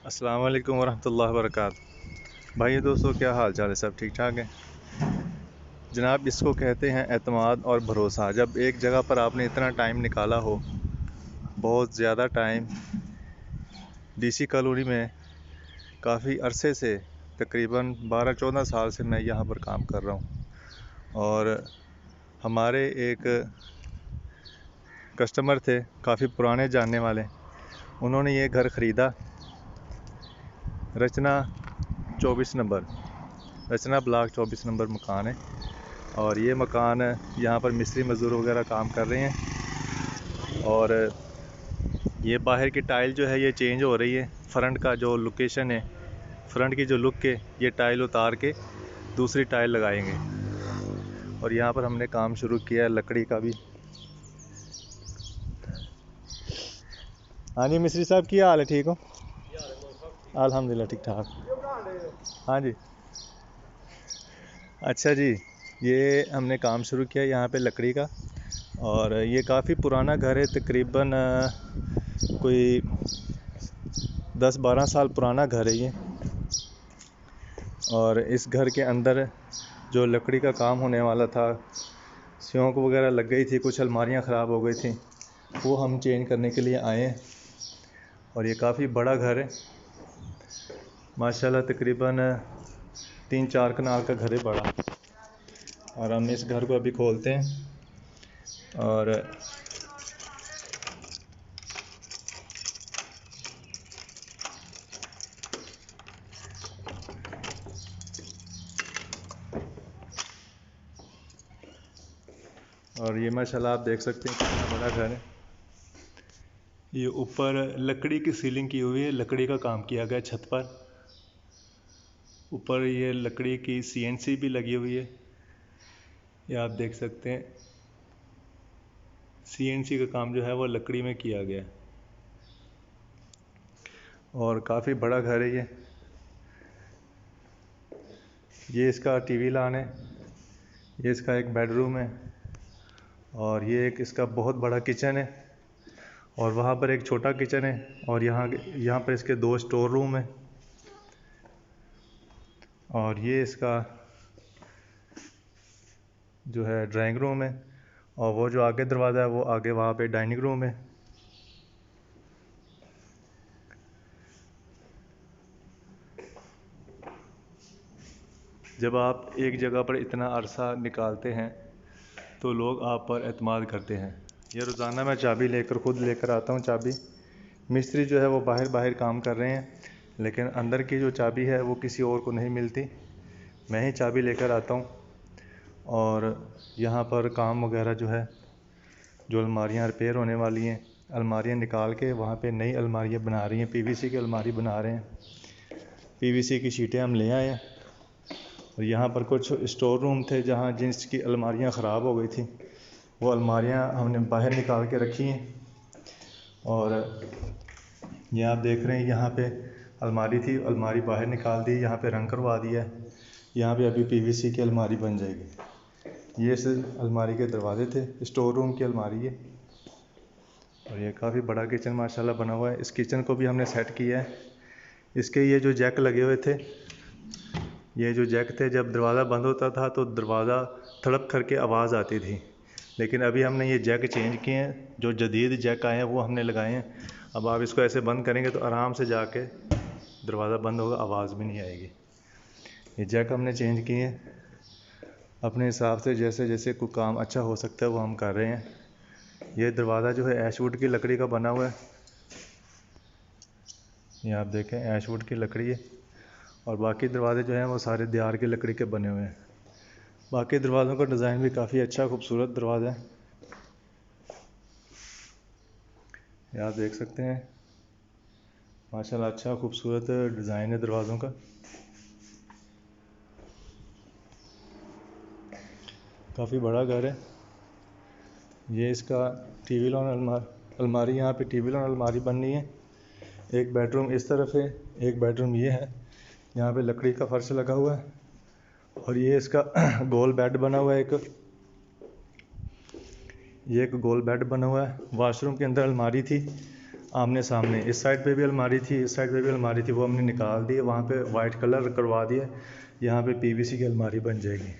अस्सलाम वालेकुम वरहमतुल्लाहि वबरकातुहू। भाई दोस्तों, क्या हाल चाल है? सब ठीक ठाक है जनाब। इसको कहते हैं एतमाद और भरोसा। जब एक जगह पर आपने इतना टाइम निकाला हो, बहुत ज़्यादा टाइम, डीसी कॉलोनी में काफ़ी अरसे से, तकरीबन 12-14 साल से मैं यहाँ पर काम कर रहा हूँ। और हमारे एक कस्टमर थे, काफ़ी पुराने जानने वाले, उन्होंने ये घर ख़रीदा। रचना 24 नंबर, रचना ब्लॉक 24 नंबर मकान है। और ये मकान यहाँ पर मिस्त्री मज़दूर वगैरह काम कर रहे हैं। और ये बाहर की टाइल जो है ये चेंज हो रही है। फ्रंट का जो लोकेशन है, फ्रंट की जो लुक है, ये टाइल उतार के दूसरी टाइल लगाएंगे। और यहाँ पर हमने काम शुरू किया है लकड़ी का भी। हाँ जी मिस्त्री साहब, क्या हाल है? ठीक हो? अल्हम्दुलिल्लाह ठीक ठाक। हाँ जी, अच्छा जी। ये हमने काम शुरू किया यहाँ पे लकड़ी का। और ये काफ़ी पुराना घर है, तकरीबन कोई 10-12 साल पुराना घर है ये। और इस घर के अंदर जो लकड़ी का काम होने वाला था, सियोंक वगैरह लग गई थी, कुछ अलमारियाँ ख़राब हो गई थी, वो हम चेंज करने के लिए आए हैं। और ये काफ़ी बड़ा घर है माशाल्लाह, तकरीबन 3-4 कनाल का घर है बड़ा। और हम इस घर को अभी खोलते हैं। और ये माशाल्लाह आप देख सकते हैं कितना बड़ा घर है। ये ऊपर लकड़ी की सीलिंग की हुई है, लकड़ी का काम किया गया छत पर। ऊपर ये लकड़ी की सीएनसी भी लगी हुई है, ये आप देख सकते हैं। सीएनसी का काम जो है वो लकड़ी में किया गया है। और काफ़ी बड़ा घर है ये इसका टीवी लॉन है, ये इसका एक बेडरूम है। और ये एक इसका बहुत बड़ा किचन है। और वहाँ पर एक छोटा किचन है। और यहाँ पर इसके 2 स्टोर रूम है। और ये इसका जो है ड्राइंग रूम है। और वो जो आगे दरवाज़ा है वो आगे वहाँ पे डाइनिंग रूम है। जब आप एक जगह पर इतना अरसा निकालते हैं तो लोग आप पर एतमाद करते हैं। ये रोज़ाना मैं चाबी खुद लेकर आता हूँ चाबी। मिस्त्री जो है वो बाहर काम कर रहे हैं, लेकिन अंदर की जो चाबी है वो किसी और को नहीं मिलती, मैं ही चाबी लेकर आता हूँ। और यहाँ पर काम वगैरह जो है, जो अलमारियाँ रिपेयर होने वाली हैं, अलमारियाँ निकाल के वहाँ पे नई अलमारियाँ बना रही हैं। पीवीसी की अलमारी बना रहे हैं, पीवीसी की शीटें हम ले आए हैं। और यहाँ पर कुछ स्टोर रूम थे जहाँ जिनकी अलमारियाँ ख़राब हो गई थी, वो अलमारियाँ हमने बाहर निकाल के रखी हैं। और ये आप देख रहे हैं, यहाँ पे अलमारी थी, अलमारी बाहर निकाल दी, यहाँ पे रंग करवा दिया है। यहाँ पे अभी पीवीसी की अलमारी बन जाएगी। ये सिर्फ अलमारी के दरवाजे थे, स्टोर रूम की अलमारी है। और ये काफ़ी बड़ा किचन माशाल्लाह बना हुआ है। इस किचन को भी हमने सेट किया है। इसके ये जो जैक लगे हुए थे, ये जो जैक थे, जब दरवाज़ा बंद होता था तो दरवाज़ा थड़प करके आवाज़ आती थी। लेकिन अभी हमने ये जैक चेंज किए हैं, जो जदीद जैक आए हैं वो हमने लगाए हैं। अब आप इसको ऐसे बंद करेंगे तो आराम से जाके दरवाज़ा बंद होगा, आवाज़ भी नहीं आएगी। ये जैक हमने चेंज किए हैं अपने हिसाब से, जैसे जैसे कोई काम अच्छा हो सकता है वो हम कर रहे हैं। ये दरवाज़ा जो है ऐशवुड की लकड़ी का बना हुआ है, ये आप देखें ऐशवुड की लकड़ी है। और बाकी दरवाजे जो हैं वो सारे दियार की लकड़ी के बने हुए हैं। बाकी दरवाज़ों का डिज़ाइन भी काफ़ी अच्छा खूबसूरत दरवाज़ा है, ये आप देख सकते हैं माशाल्लाह, अच्छा खूबसूरत डिज़ाइन है दरवाज़ों का। काफ़ी बड़ा घर है ये। इसका टीवी लॉन अलमारी, यहाँ पे टीवी लॉन अलमारी बननी है। एक बेडरूम इस तरफ है, एक बेडरूम ये है, यहाँ पे लकड़ी का फर्श लगा हुआ है। और ये इसका गोल बेड बना हुआ है, ये एक गोल बेड बना हुआ है। वाशरूम के अंदर अलमारी थी, आमने सामने। इस साइड पे भी अलमारी थी, इस साइड पे भी अलमारी थी, वो हमने निकाल दी। वहाँ पे वाइट कलर करवा दिया, यहाँ पे पीवीसी की अलमारी बन जाएगी।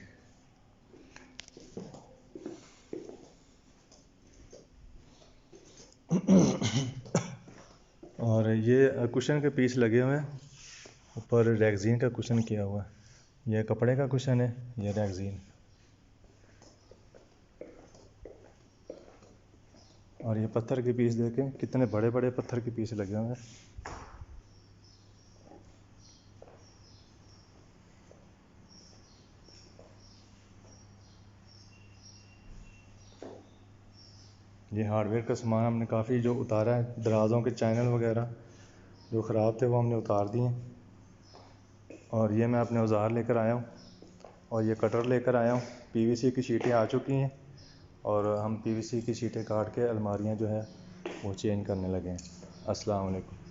और ये कुशन के पीस लगे हुए हैं, ऊपर रैगज़ीन का कुशन किया हुआ है। यह कपड़े का कुशन है, यह रैगज़ीन। और ये पत्थर के पीस देखें, कितने बड़े बड़े पत्थर के पीस लगे हुए हैं। ये हार्डवेयर का सामान हमने काफ़ी जो उतारा है, दराज़ों के चैनल वगैरह जो ख़राब थे वो हमने उतार दिए। और ये मैं अपने औज़ार लेकर आया हूँ, और ये कटर लेकर आया हूँ। पीवीसी की शीटें आ चुकी हैं, और हम पीवीसी की शीटें काट के अलमारियाँ जो है वो चेंज करने लगे हैं। अस्सलाम वालेकुम।